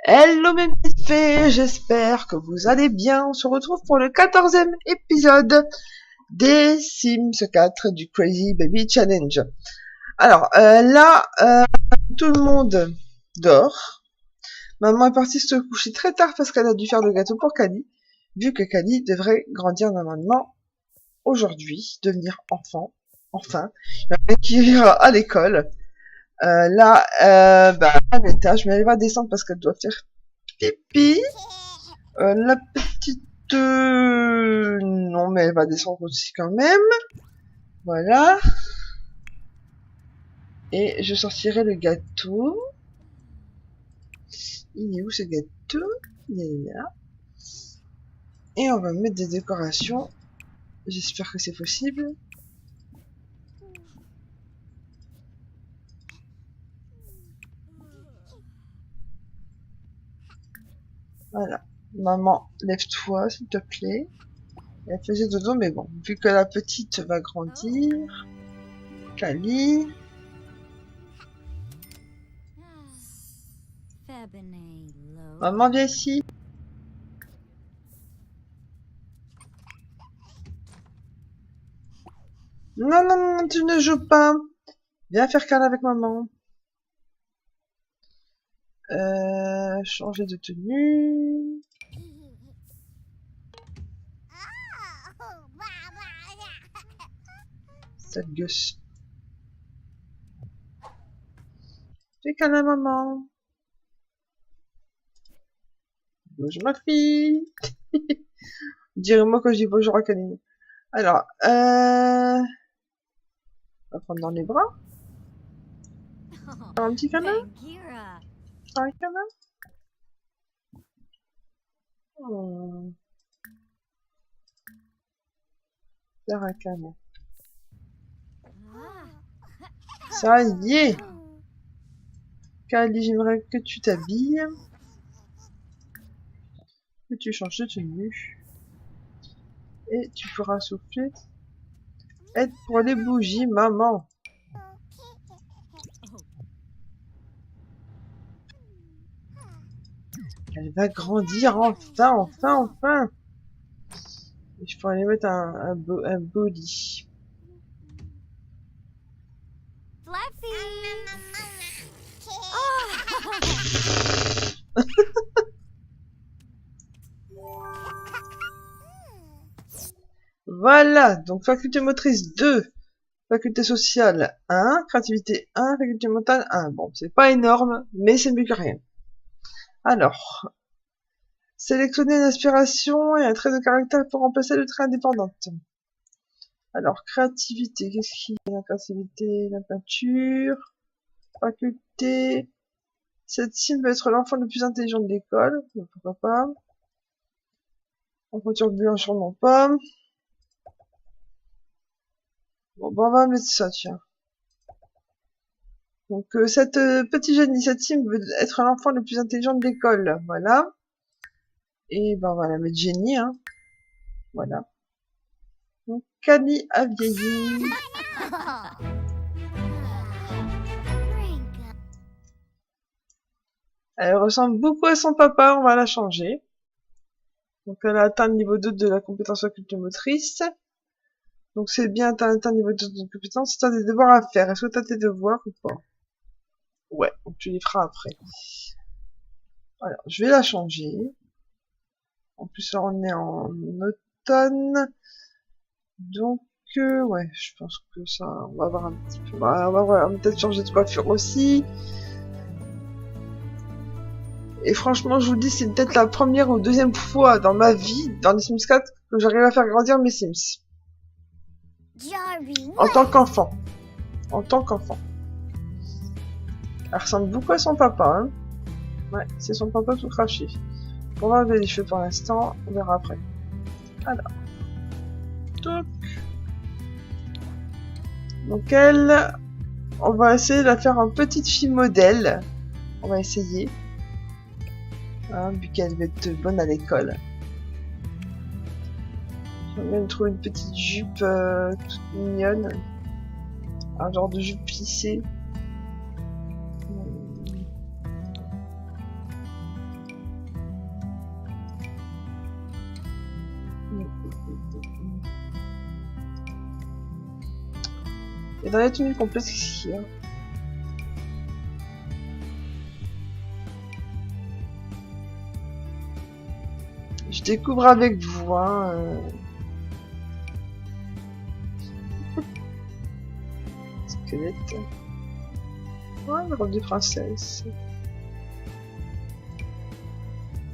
Hello mes petites fées, j'espère que vous allez bien. On se retrouve pour le 14e épisode des Sims 4 du Crazy Baby Challenge. Alors là, tout le monde dort. Maman est partie se coucher très tard parce qu'elle a dû faire le gâteau pour Kali, vu que Kali devrait grandir normalement aujourd'hui, devenir enfant, enfin, qui ira à l'école. Là, à l'étage, mais elle va descendre parce qu'elle doit faire pipi. La petite... non, mais elle va descendre aussi quand même. Voilà. Et je sortirai le gâteau. Il est où ce gâteau? Il est là. Et on va mettre des décorations. J'espère que c'est possible. Voilà. Maman, lève-toi, s'il te plaît. Elle faisait dodo, mais bon, vu que la petite va grandir. Kali. Maman, viens ici. Non, non, non, tu ne joues pas. Viens faire câlin avec maman. Changer de tenue. Cette gosse. Fais câlin maman. Bonjour ma fille. Dirais-moi quand je dis bonjour à Kaline. Alors, on va prendre dans les bras. Un petit câlin. Un câlin. Oh. Faire un câlin. Ça y est. Kali, j'aimerais que tu t'habilles. Que tu changes de tenue. Et tu pourras souffler. Aide pour les bougies, maman. Elle va grandir enfin, enfin. Et je pourrais aller mettre un beau lit. Voilà, donc faculté motrice 2, faculté sociale 1, créativité 1, faculté mentale 1. Bon, c'est pas énorme, mais c'est mieux que rien. Alors, sélectionner une inspiration et un trait de caractère pour remplacer le trait indépendante. Alors, créativité, qu'est-ce qu'il y a? La créativité, la peinture, faculté. Cette sim va être l'enfant le plus intelligent de l'école, pourquoi pas. En turbulent, sûrement pas. Bon, on va mettre ça, tiens. Donc, cette petite génie, cette sim veut être l'enfant le plus intelligent de l'école, voilà. Et ben, on va la mettre génie, hein. Voilà. Donc, Kali a vieilli. Elle ressemble beaucoup à son papa, on va la changer. Donc, elle a atteint le niveau 2 de la compétence faculté motrice. Donc, c'est bien, t'as atteint le niveau 2 de compétence, t'as des devoirs à faire. Est-ce que t'as tes devoirs ou pas? Ouais, donc tu les feras après. Alors, je vais la changer. En plus, là, on est en automne. Donc, ouais, je pense que ça, on va avoir un petit peu... on va peut-être changer de coiffure aussi. Et franchement, je vous dis, c'est peut-être la première ou deuxième fois dans ma vie, dans les Sims 4, que j'arrive à faire grandir mes Sims. En tant qu'enfant. En tant qu'enfant. Elle ressemble beaucoup à son papa, hein. Ouais, c'est son papa tout craché. On va enlever les cheveux pour l'instant, on verra après. Alors. Toc. Donc elle, on va essayer de la faire en petite fille modèle. On va essayer. Hein, vu qu'elle va être bonne à l'école. Je vais même trouver une petite jupe toute mignonne. Un genre de jupe plissée. Et dans les tenues complètes, qu'est-ce qu'il y a? Je découvre avec vous, hein. Squelette. Ouais, la robe de princesse.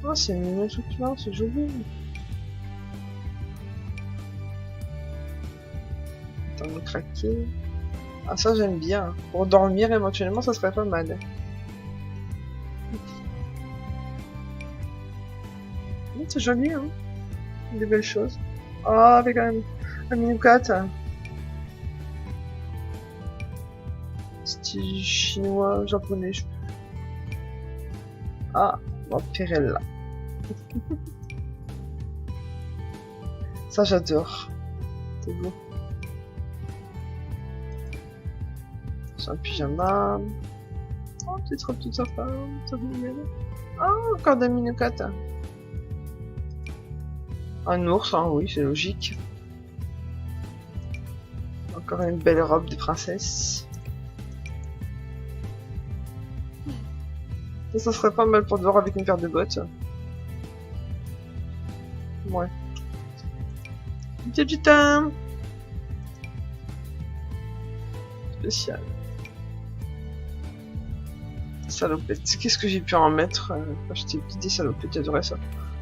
Oh, c'est une truc là, c'est joli. Attends, de craquer. Ah, ça j'aime bien. Pour dormir éventuellement, ça serait pas mal. C'est joli, hein. Des belles choses. Oh, avec un Minoukat. Style chinois, japonais. Ah, Vampirella. Ça j'adore. C'est beau. C'est un pyjama. Oh, petite robe toute sympa. Ça vous met. Oh, encore des Minoukat. Un ours, hein, oui, c'est logique. Encore une belle robe de princesse. Ça serait pas mal pour dehors avec une paire de bottes. Ouais. Petit putain. Spécial. Salopette. Qu'est-ce que j'ai pu en mettre quand j'étais petite, des salopettes, j'adorais ça.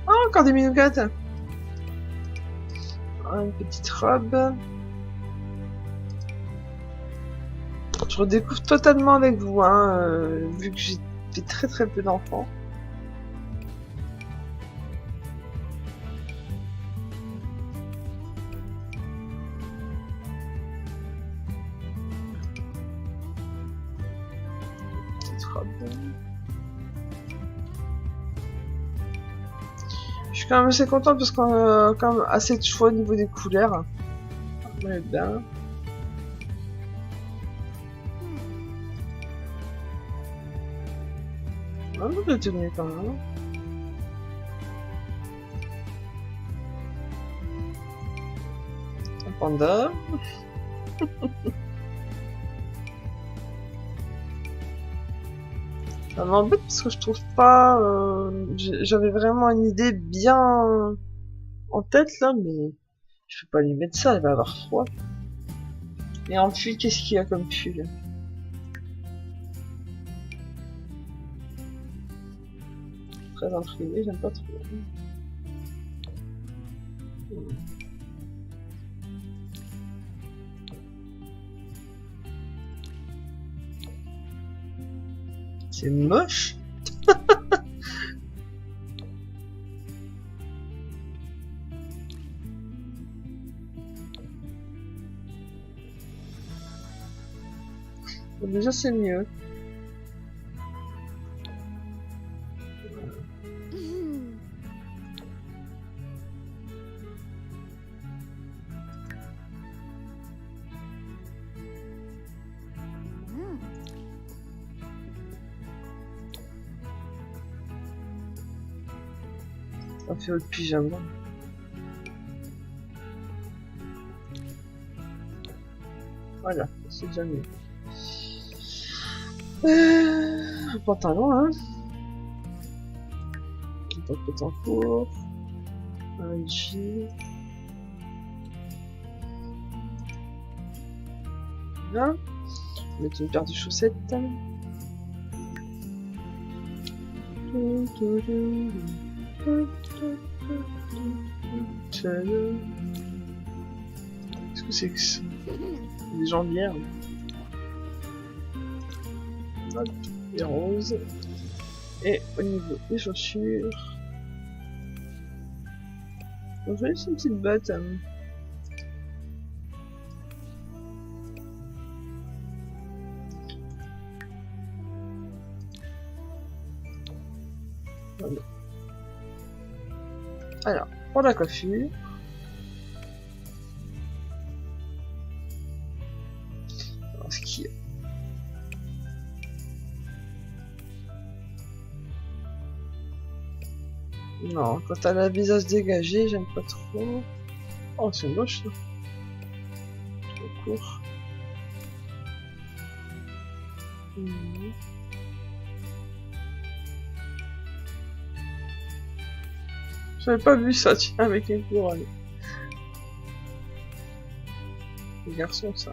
Oh, encore des Minoukat. Une petite robe. Je redécouvre totalement avec vous, hein, vu que j'ai fait très peu d'enfants. Petite robe. Je suis quand même assez contente parce qu'on a quand même assez de choix au niveau des couleurs. Ouais, bien. Ah, je vais tenir quand même. Un panda. Ça m'embête parce que je trouve pas... J'avais vraiment une idée bien en tête là, mais je peux pas lui mettre ça, elle va avoir froid. Et en pull, qu'est-ce qu'il y a comme pull? Très intrigué, j'aime pas trop. C'est moche. Déjà c'est mieux. On fait le pyjama. Voilà, c'est déjà mieux. Un pantalon, hein. Un pantalon court. Un jean. Là. Mettre une paire de chaussettes. Qu'est-ce que c'est que ça? Des jambières. Hop, les roses. Et au niveau des chaussures. Donc, je vais laisser une petite botte. Voilà. Alors, pour la coiffure. Alors, ce qui est. Non, quand elle a le visage dégagé, j'aime pas trop. Oh, c'est moche ça. Trop court. Mhm. J'avais pas vu ça, tiens, avec une couronne. Les garçons, ça.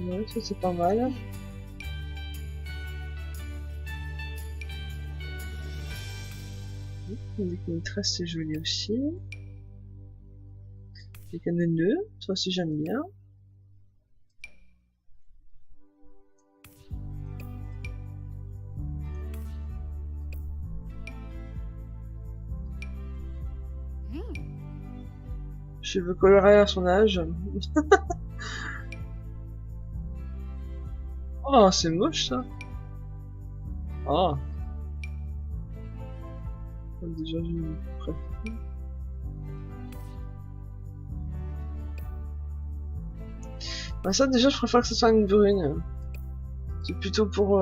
Ouais, ça c'est pas mal. Avec une tresse, c'est joli aussi. Avec un nœud, ça aussi j'aime bien. Cheveux colorés à son âge. Oh, c'est moche ça. Oh. Déjà, je préfère. Bah, ça, déjà, je préfère que ce soit une brune. C'est plutôt pour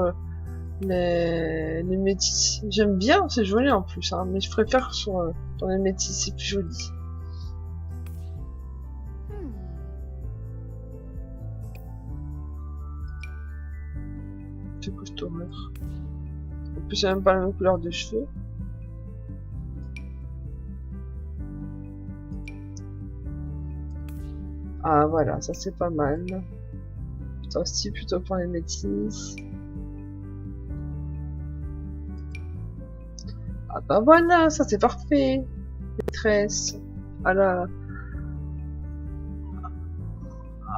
les métis. J'aime bien, c'est joli en plus, hein, mais je préfère sur dans les métis, c'est plus joli. C'est quoi cette horreur? En plus, c'est même pas la même couleur de cheveux. Ah voilà, ça c'est pas mal. Ça aussi plutôt pour les métis. Ah bah voilà, ça c'est parfait. Maîtresse. À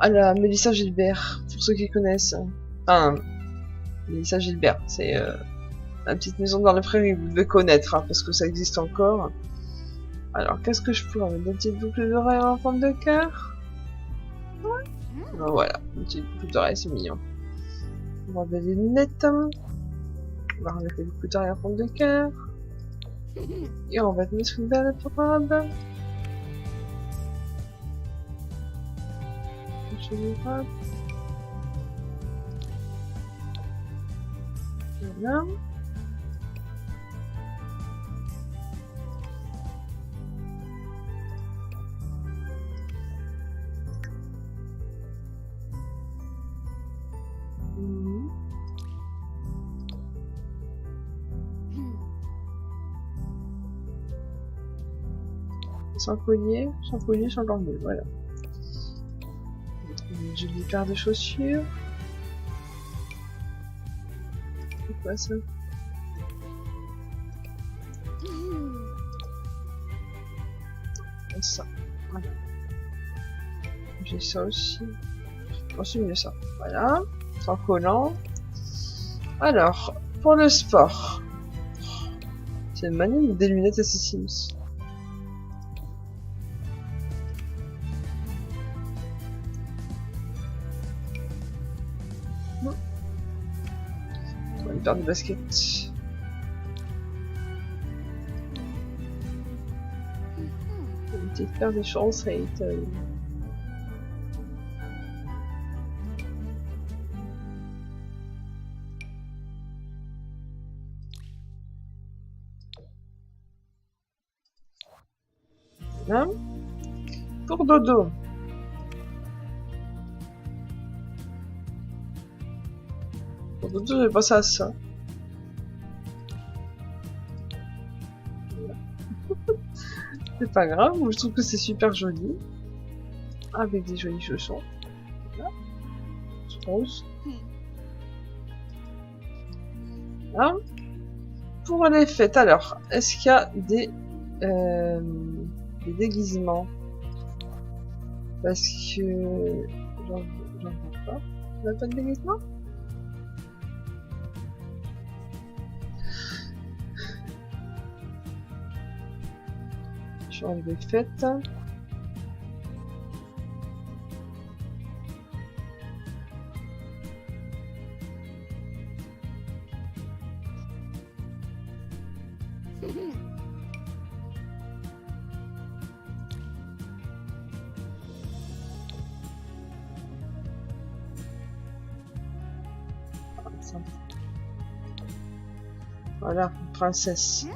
la Mélissa Gilbert, pour ceux qui connaissent. Enfin, Mélissa Gilbert, c'est la petite maison dans les prairies, vous devez connaître, hein, parce que ça existe encore. Alors, qu'est-ce que je pourrais mettre? Une petite boucle d'oreille en forme de cœur? Ouais. Ben voilà, une petite boucle d'oreille, c'est mignon. On va mettre des lunettes. On va remettre les boucles d'oreille en forme de cœur. Et on va te mettre une belle robe. Une jolie robe. Voilà. Sans collier, sans cornet, voilà. On va trouver une jolie paire de chaussures. C'est quoi ça? Et ça, voilà. J'ai ça aussi. Oh, c'est mieux ça. Voilà, sans collant. Alors, pour le sport. C'est magnifique, des lunettes à Sims. Une paire de baskets. Une petite paire de chaussettes. Voilà. Pour dodo. Pour dodo, j'ai pensé à ça. Voilà. C'est pas grave, je trouve que c'est super joli. Avec des jolis chaussons. Voilà. Rose. Voilà. Pour les fêtes, alors, est-ce qu'il y a des déguisements? Parce que j'en vois pas. On n'a pas de déguisement? Je vais enlever fête. Voilà, une princesse.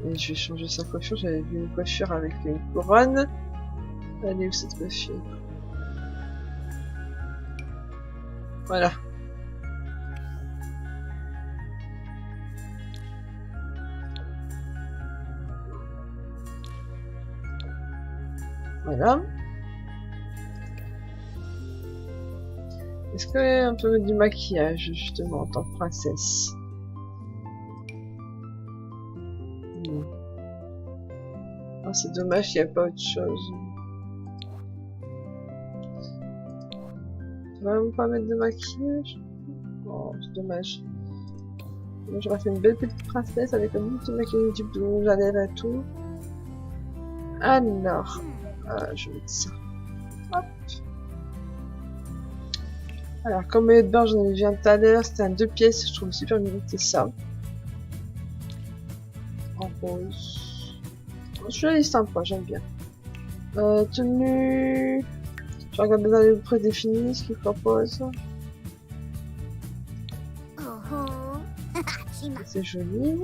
Et je vais changer sa coiffure. J'avais vu une coiffure avec une couronne. Elle est où cette coiffure? Voilà. Voilà. Est-ce qu'il y a un peu du maquillage, justement, en tant que princesse? Oh, c'est dommage qu'il n'y a pas autre chose. Ça va vous pas mettre de maquillage? Oh, c'est dommage. Moi, j'aurais fait une belle petite princesse avec un petit maquillage du rouge à lèvres et tout. Alors, je vais mettre ça. Hop. Alors, comme maillot de bain, j'en ai vu un tout à l'heure, c'était un 2 pièces, je trouve super mignon, c'est ça. En rose. Joli, sympa, j'aime bien. Tenue. Je regarde dans les prédéfinis ce qu'ils proposent. C'est joli.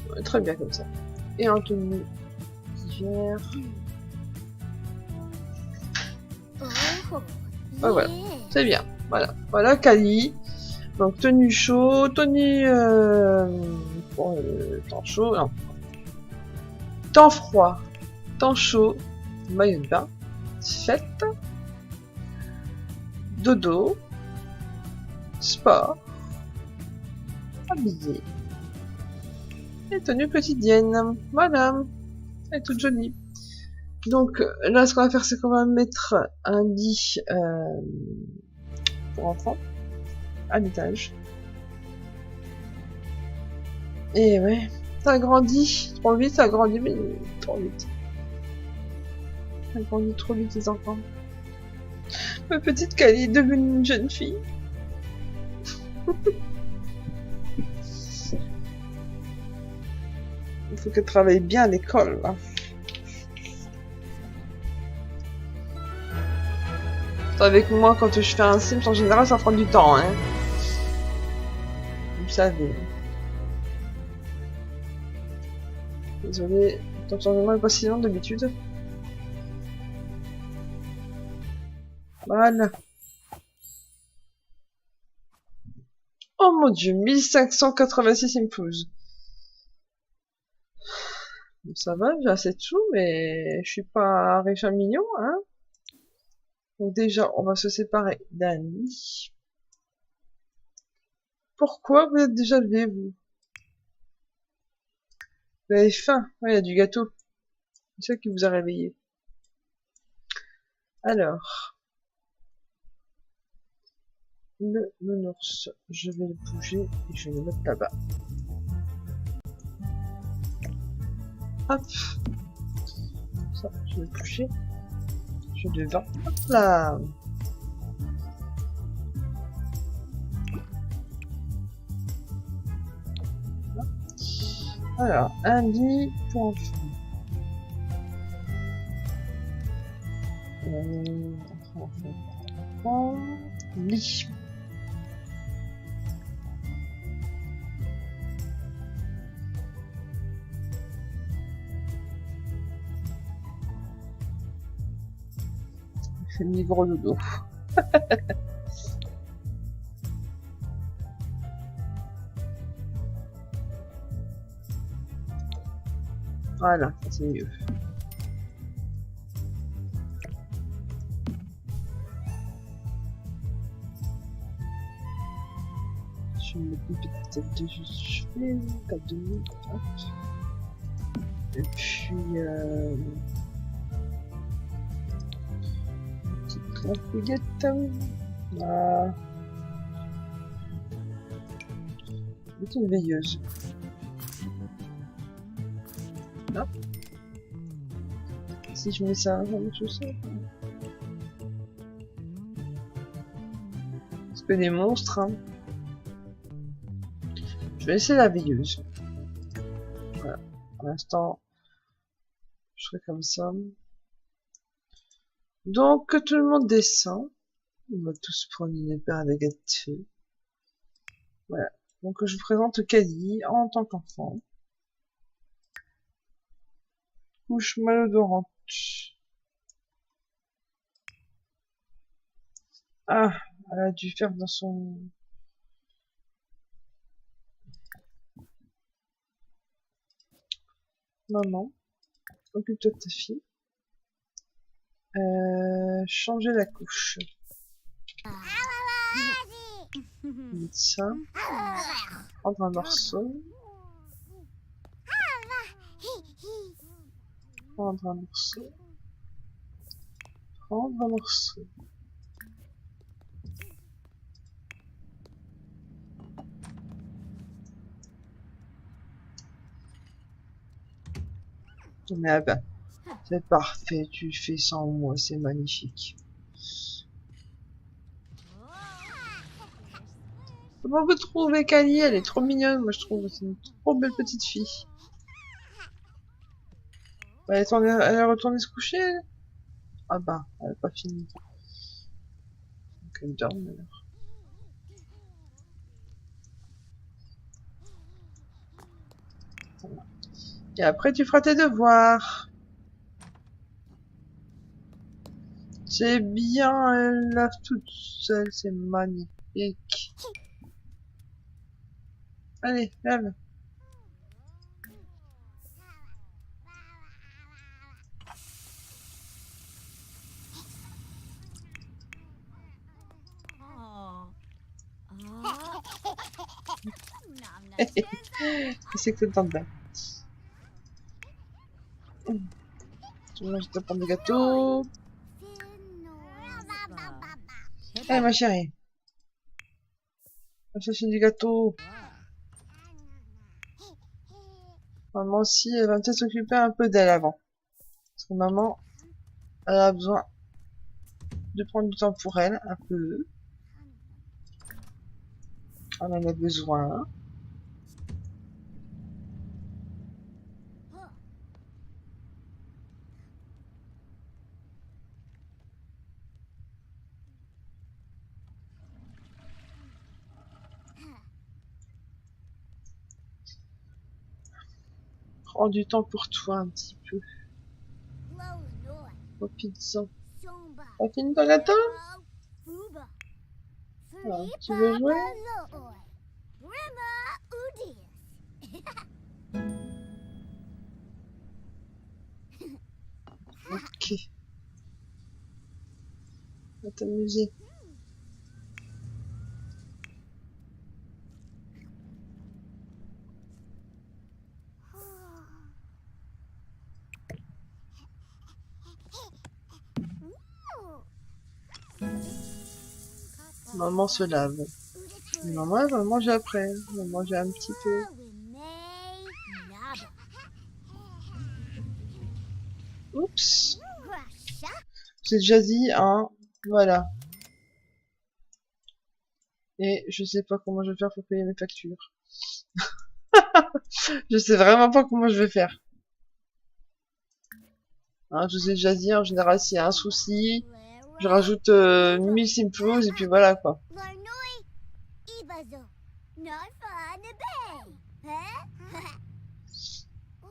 Ouais, très bien comme ça. Et en tenue d'hiver. Ah, voilà, c'est bien. Voilà, voilà Kali. Donc tenue chaud, tenue pour temps chaud, non. Temps froid, temps chaud, maillot de bain, fête, dodo, sport, habillé et tenue quotidienne. Voilà, elle est toute jolie. Donc là, ce qu'on va faire, c'est qu'on va mettre un lit pour enfants à l'étage. Et ouais, ça grandit trop vite, ça grandit, mais trop vite. Ça grandit trop vite, les enfants. Ma petite Kali est devenue une jeune fille. Il faut qu'elle travaille bien à l'école, là. Avec moi, quand je fais un Sims, en général, ça prend du temps, hein. Vous savez. Désolée, le temps de changement est pas si long d'habitude. Voilà. Oh mon dieu, 1586 impulses. Bon, ça va, j'ai assez de sous, mais je suis pas riche à million, hein. Donc déjà, on va se séparer d'Annie. Pourquoi vous êtes déjà levé, vous? Vous avez faim? Ouais, il y a du gâteau. C'est ça qui vous a réveillé. Alors. Le nounours, je vais le bouger et je vais le mettre là-bas. Hop. Ça, je vais le bouger. Je vais devant. Hop là. Alors, un lit pour enfants. Lit. Je mis gros dodo. Voilà, c'est mieux. Je vais mettre une petite tête de cheveux, tête de nuit, hop. Et puis, une petite lampouillette. Voilà. C'est une veilleuse. Là. Si je mets ça, ça marche aussi. Parce que des monstres, hein. Je vais laisser la veilleuse. Voilà. Pour l'instant, je ferai comme ça. Donc, tout le monde descend. On va tous prendre une paire de gâteaux. Voilà. Donc je vous présente Kali en tant qu'enfant. Couche malodorante. Ah, elle a dû faire dans son... Maman, occupe-toi de ta fille. Changer la couche. Mettre ça. Prendre un morceau. Prendre un morceau. Prendre un morceau. Mais ah ben, c'est parfait, tu fais sans moi, c'est magnifique. Comment vous trouvez Kali? Elle est trop mignonne, moi je trouve. C'est une trop belle petite fille. Elle est retournée se coucher, elle? Ah bah, elle a pas fini. Donc elle dort alors. Voilà. Et après tu feras tes devoirs. C'est bien, elle lave toute seule, c'est magnifique. Allez, lave. C'est que c'est bien. Tu manges ta part de gâteau. Allez ma chérie. Va chercher du gâteau. Maman aussi, elle va peut-être s'occuper un peu d'elle avant. Parce que maman, elle a besoin de prendre du temps pour elle, un peu. Elle en a besoin. Prends du temps pour toi un petit peu. Profites-en. T'as fini ton gâteau? Alors, tu veux jouer? Ok. On va t'amuser. Maman se lave. Maman, elle va manger après. Elle va manger un petit peu. Oups. C'est déjà dit, hein. Voilà. Et je sais pas comment je vais faire pour payer mes factures. Je sais vraiment pas comment je vais faire. Hein, je vous ai déjà dit, en général, s'il y a un souci, je rajoute 1000 simples et puis voilà quoi.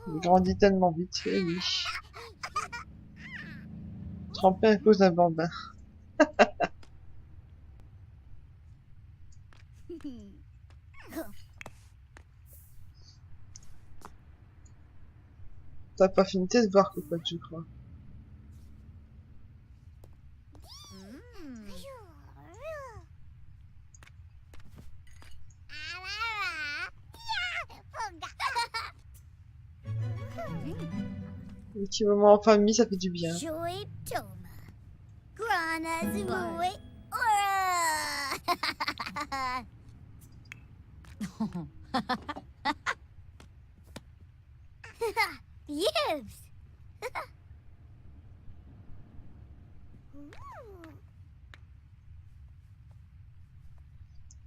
Il grandit tellement vite, et oui. Trempé à cause d'un bambin. T'as pas fini tes devoirs, cocotte, je crois. Un petit moment en famille, ça fait du bien.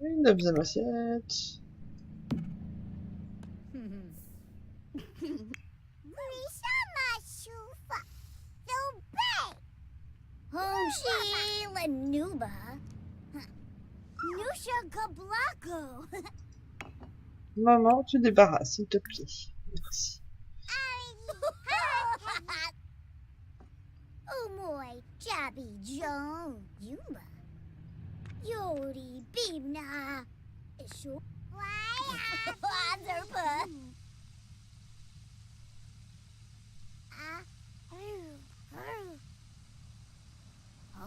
Une deuxième assiette. Maman, tu débarrasses, s'il te plaît. Merci. Oh moi, Jabby Joe, Yumba. Yori Bibna. Isho. Why? Zerpa.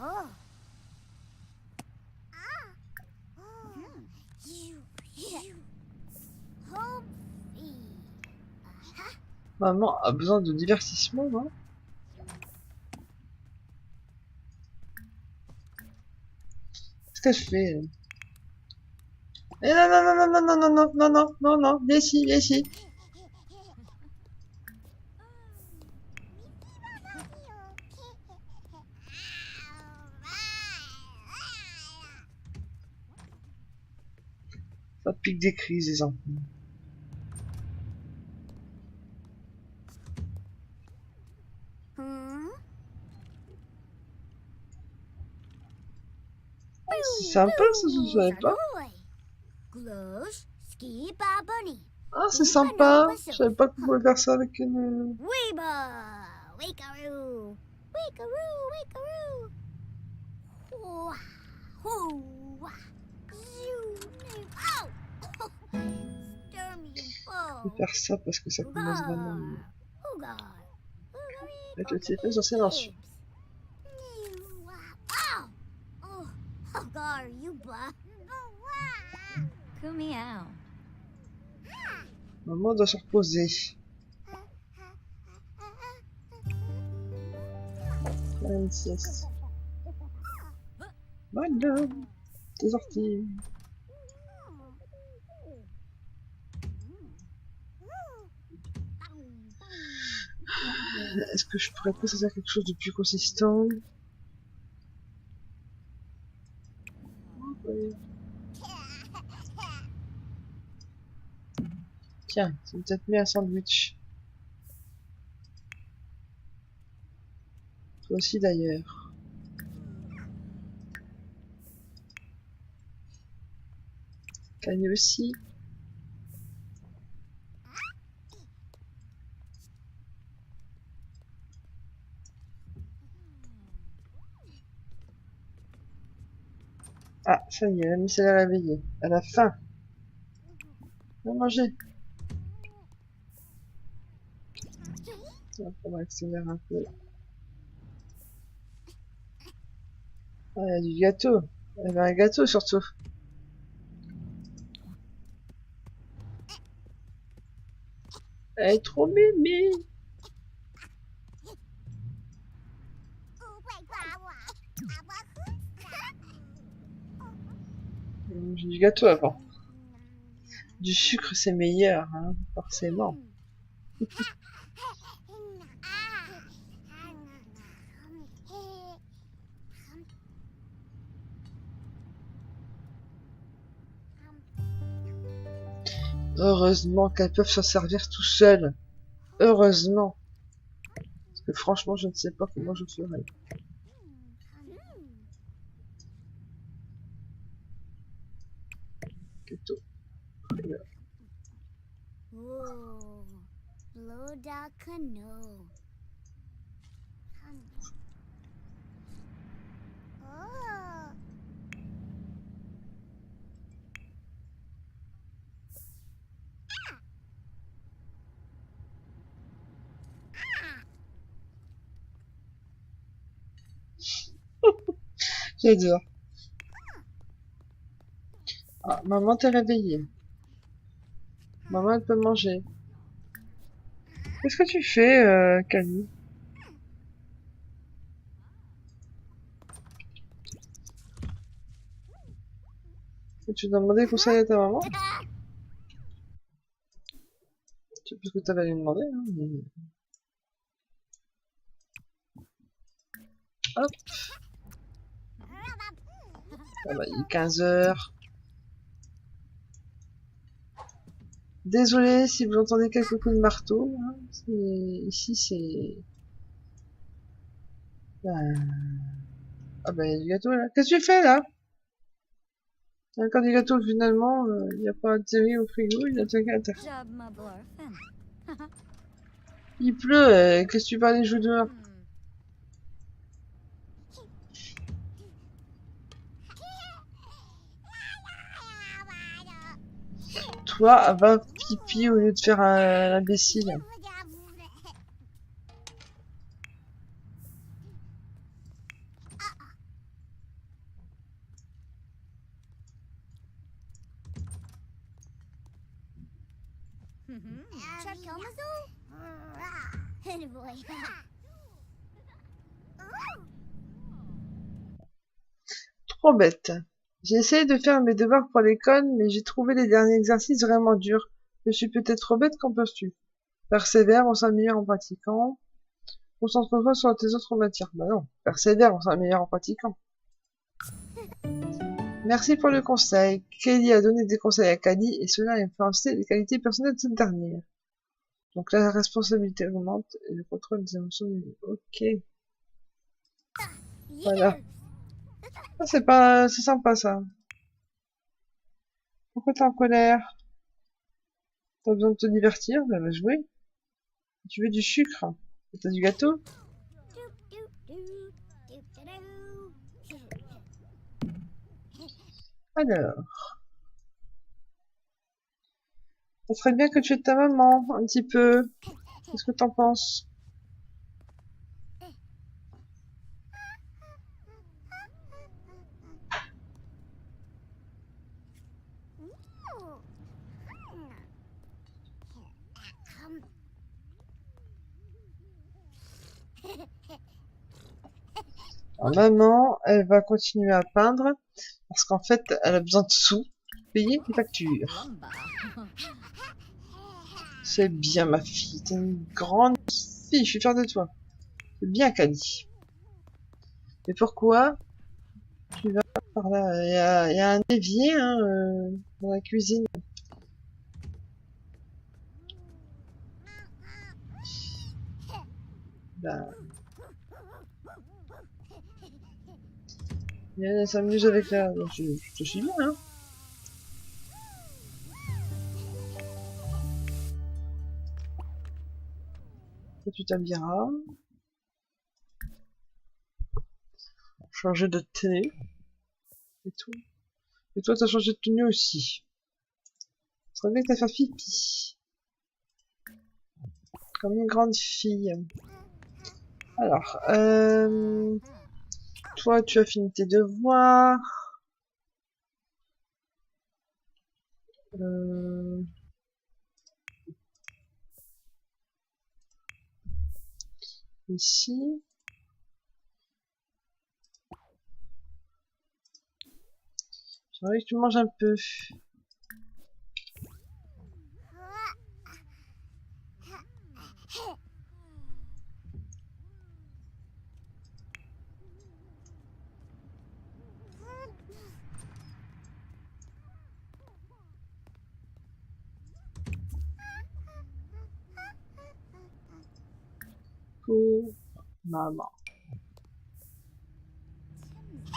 Oh. Maman a besoin de divertissement, non? Qu'est-ce que je fais? Eh non, non, non, non, non, non, non, non, non, non, non, viens ici, viens ici. Ça pique des crises, les enfants. C'est sympa, ça, je savais pas. Ah, c'est sympa. Je savais pas qu'on pouvait faire ça avec une... Je vais faire ça parce que ça commence vraiment avec le téléphone sur silencieux. Maman doit se reposer. Faire une sieste. Voilà, t'es sorti. Est-ce que je pourrais pas faire quelque chose de plus consistant? Tiens, c'est peut-être mis un sandwich. Toi aussi d'ailleurs. Kanye aussi. Ah, ça y est, la Miss elle est réveillée. Elle a faim. Va manger. On va accélérer un peu. Ah, il y a du gâteau. Elle veut un gâteau surtout. Elle est trop mémé. J'ai du gâteau avant. Du sucre c'est meilleur, hein, forcément. Heureusement qu'elles peuvent s'en servir tout seules. Heureusement. Parce que franchement, je ne sais pas comment je ferais. Gâteau. J'adore. Ah, maman t'es réveillée. Maman elle peut manger. Qu'est-ce que tu fais, Camille? Tu dois demander conseil à ta maman? Tu sais plus ce que t'avais à lui demander, hein, mais... Hop. Ah bah, il est 15h. Désolé si vous entendez quelques coups de marteau. Hein. Ici, c'est... Ah bah, il y a du gâteau, là. Qu'est-ce que tu fais, là? Quand du gâteau, finalement, il n'y a pas atterri au frigo, il a atterri à terre. Job ma blurfin. Il pleut, qu'est-ce que tu vas aller jouer dehors? Toi, va pipi au lieu de faire l'imbécile. Chad Kelmazo? Anyway. Trop bête. J'ai essayé de faire mes devoirs pour l'école, mais j'ai trouvé les derniers exercices vraiment durs. Je suis peut-être trop bête, qu'en penses-tu? Persévère, on s'améliore en pratiquant. Concentre-toi sur tes autres matières. Bah non, persévère, on s'améliore en pratiquant. Merci pour le conseil. Kelly a donné des conseils à Cady et cela a influencé les qualités personnelles de cette dernière. Donc la responsabilité augmente et le contrôle des émotions diminue. Ok. Voilà. Ah, c'est sympa ça. Pourquoi t'es en colère? T'as besoin de te divertir? Bah va jouer. Tu veux du sucre? T'as du gâteau? Alors. Ça serait bien que tu aides ta maman, un petit peu. Qu'est-ce que t'en penses? Alors, maman, elle va continuer à peindre parce qu'en fait, elle a besoin de sous pour payer les factures. C'est bien, ma fille. T'es une grande fille. Je suis fière de toi. C'est bien, Cady. Mais pourquoi tu vas par là? Il y a un évier hein, dans la cuisine. Bah, elle s'amuse avec la... Je suis bien, hein. Toi, tu t'habilleras. Changer de tenue. Et tout. Et toi, t'as changé de tenue aussi. Ça serait bien que t'as fait pipi. Comme une grande fille. Alors, toi, tu as fini tes devoirs. Ici. J'aimerais que tu manges un peu. Pour maman.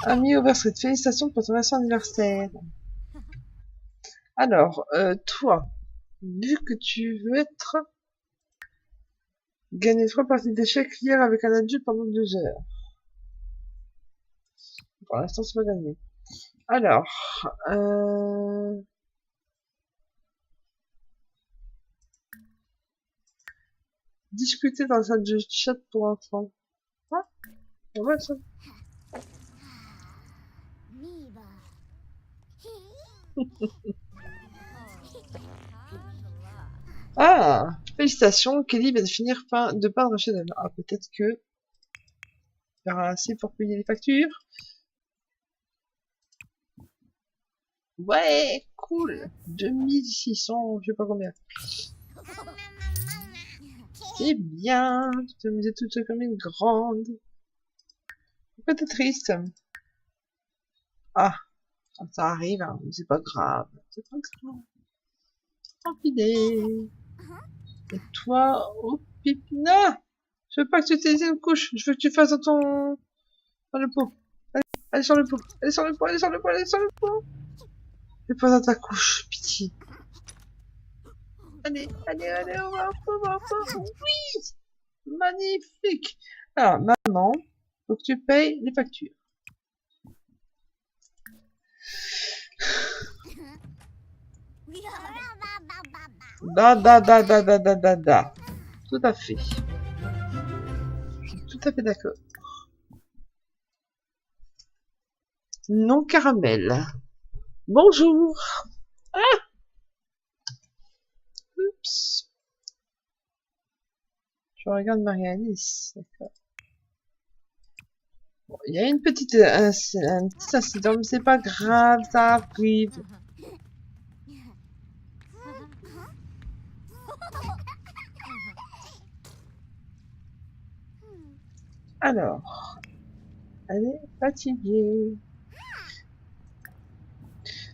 Ami Overstreet, félicitations pour ton anniversaire. Alors, toi, vu que tu veux être gagné 3 parties d'échecs hier avec un adulte pendant 2 heures. Pour l'instant, c'est pas gagné. Alors, discuter dans la salle de chat pour enfants. Ah, pas mal ça. Ah, félicitations, Kelly vient de finir de peindre chez elle. Ah, peut-être que il y aura assez pour payer les factures. Ouais, cool. 2600, je sais pas combien. C'est bien. Tu t'amusais toute seule comme une grande. Pourquoi t'es triste? Ah, ça arrive, hein, mais c'est pas grave. C'est pas grave. Tranquille. Et toi, oh pipina, je veux pas que tu utilises une couche. Je veux que tu fasses dans le pot. Allez sur le pot. Allez sur le pot, allez sur le pot, allez sur le pot. Fais pas dans ta couche, pitié. Allez, allez, allez, on va, oui! Magnifique! Alors, maman, faut que tu payes les factures. Da. Tout à fait. Je suis tout à fait d'accord. Non caramel. Bonjour. Ah, oups. Je regarde Marie-Alice. D'accord. Bon, il y a une petite, un petit incident, mais c'est pas grave, ça arrive. Alors, elle est fatiguée.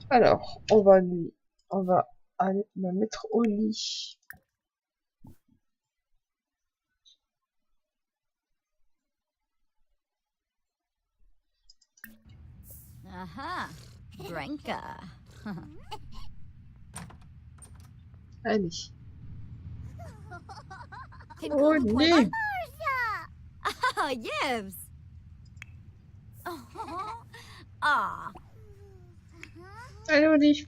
Alors, on va aller la mettre au lit. Aha, Drenka. Allez. Can Au Kumu play lit. Ah, yes. Ah. Allez au lit.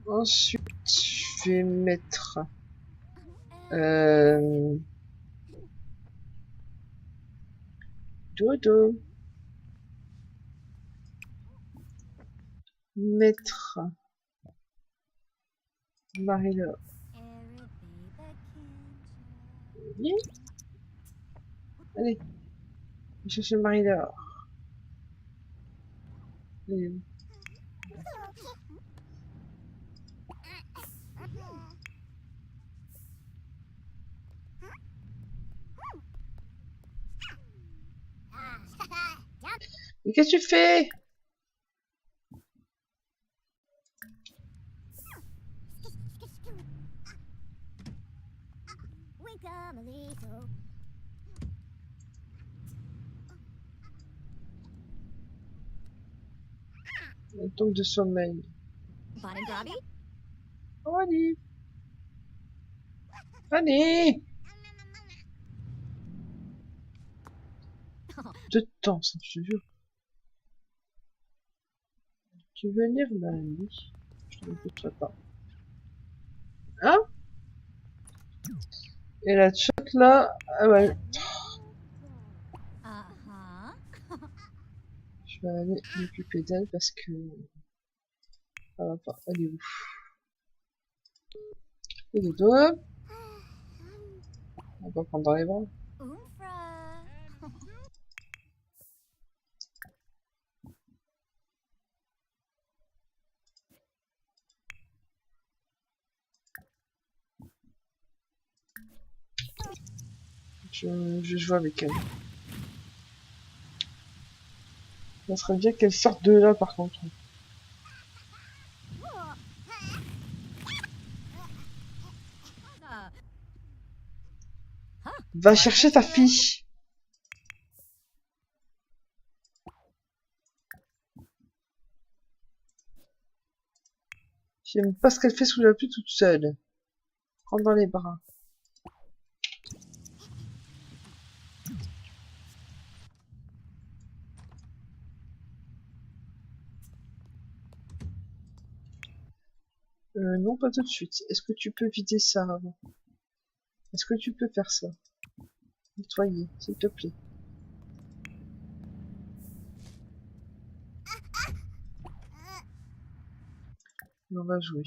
Ensuite, je vais mettre Dodo. Mettre Marie-Laure. Oui. Allez, je cherche Marie-Laure. Mais qu'est-ce que tu fais? Elle tombe de sommeil. Oh, allez. Allez. De temps, ça, je te jure. Tu veux venir? Bah oui. Je ne t'écouterai pas. Hein? Et la chatte là, ah ouais. Je vais aller m'occuper d'elle parce que ça va pas. Elle est où? Et les deux. On va prendre dans les bras. Je joue avec elle. Ça serait bien qu'elle sorte de là par contre. Va chercher ta fille. J'aime pas ce qu'elle fait sous la pluie toute seule. Prends dans les bras. Non, pas tout de suite. Est-ce que tu peux vider ça avant? Est-ce que tu peux faire ça? Nettoyer, s'il te plaît. Et on va jouer.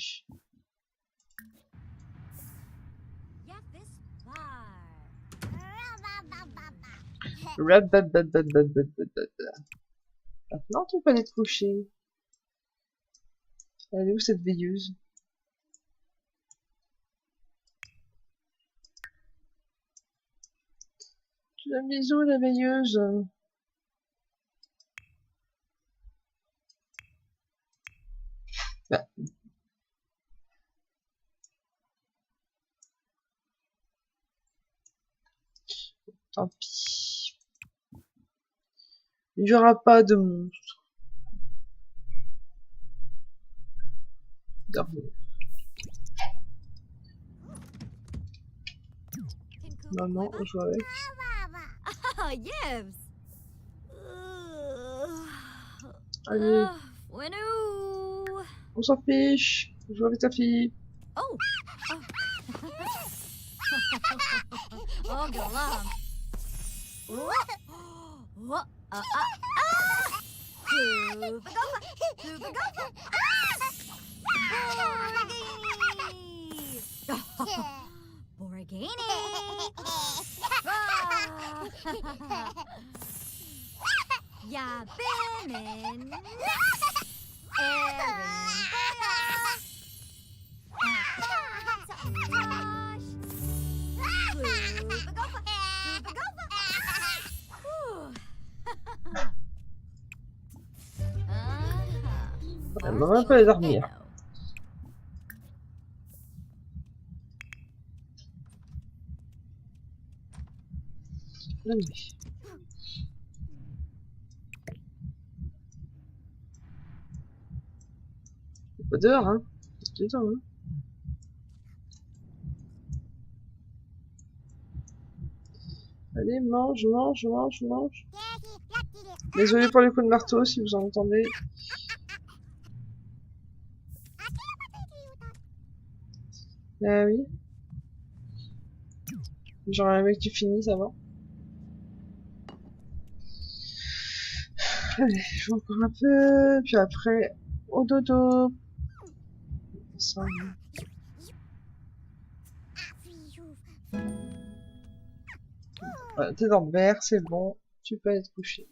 Maintenant, tu peux aller te coucher. Elle est où cette veilleuse? Tu l'as mise où la veilleuse? Bah. Tant pis. Il n'y aura pas de monstre. Dormir. Maman, on joue avec. Oh, yes. Allez, Winoo. on s'en fiche. Joue avec ta fille. Oh. Oh, go along. What? Borghini. Yeah, Benin. Maman peut aller dormir. Allez. Pas dehors, hein. Dedans, hein. Allez, mange, mange, mange, mange. Désolé pour les coups de marteau si vous en entendez. Ah oui. J'aurais aimé que tu finisses avant. Allez, je joue encore un peu, puis après, au dodo. Ça. Voilà, t'es dans le vert, c'est bon, tu peux aller te coucher.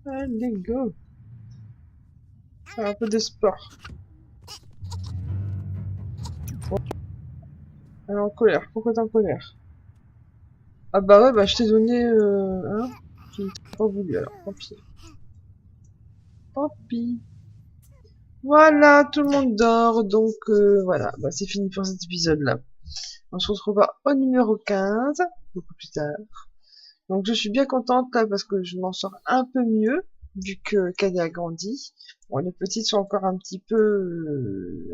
Allez, go. Faire un peu de sport. Bon. Elle est en colère, pourquoi t'es en colère? Ah bah ouais, bah je t'ai donné hein, tu n'as pas voulu alors, tant pis. Tant pis. Voilà, tout le monde dort, donc voilà, bah c'est fini pour cet épisode-là. On se retrouvera au numéro 15, beaucoup plus tard. Donc je suis bien contente là parce que je m'en sors un peu mieux, vu que Kali a grandi. Bon, les petites sont encore un petit peu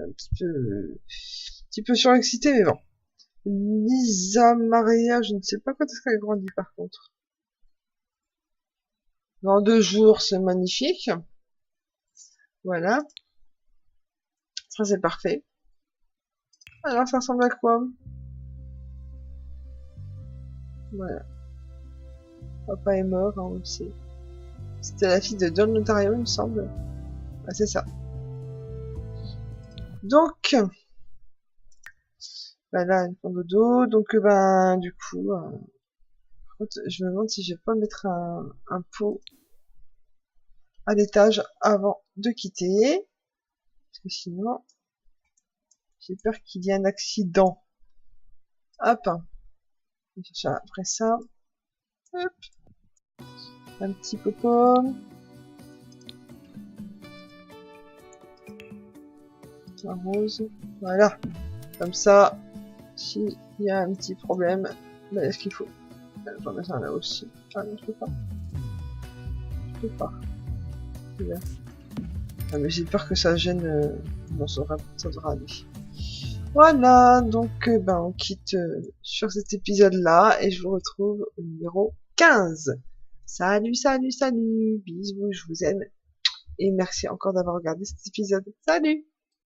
surexcitées, mais bon. Lisa Maria, je ne sais pas quand est-ce qu'elle grandit par contre. Dans 2 jours, c'est magnifique. Voilà. Ça c'est parfait. Alors ça ressemble à quoi? Voilà. Papa est mort, hein, on le sait. C'était la fille de Don Lotario, il me semble. Ah, c'est ça. Donc, voilà, une fond dodo. Donc, ben, du coup, je me demande si je vais pas mettre un pot à l'étage avant de quitter. Parce que sinon, j'ai peur qu'il y ait un accident. Hop. Je vais chercher après ça. Hop. Un petit popo. Un rose. Voilà. Comme ça, s'il y a un petit problème, ben, est-ce qu'il faut... Je vais mettre un là aussi. Ah non, je peux pas. Je peux pas. Ah, mais j'ai peur que ça gêne. Non, ça devra aller. Voilà, donc ben, on quitte sur cet épisode-là et je vous retrouve au numéro 15. Salut, salut, salut. Bisous, je vous aime. Et merci encore d'avoir regardé cet épisode. Salut!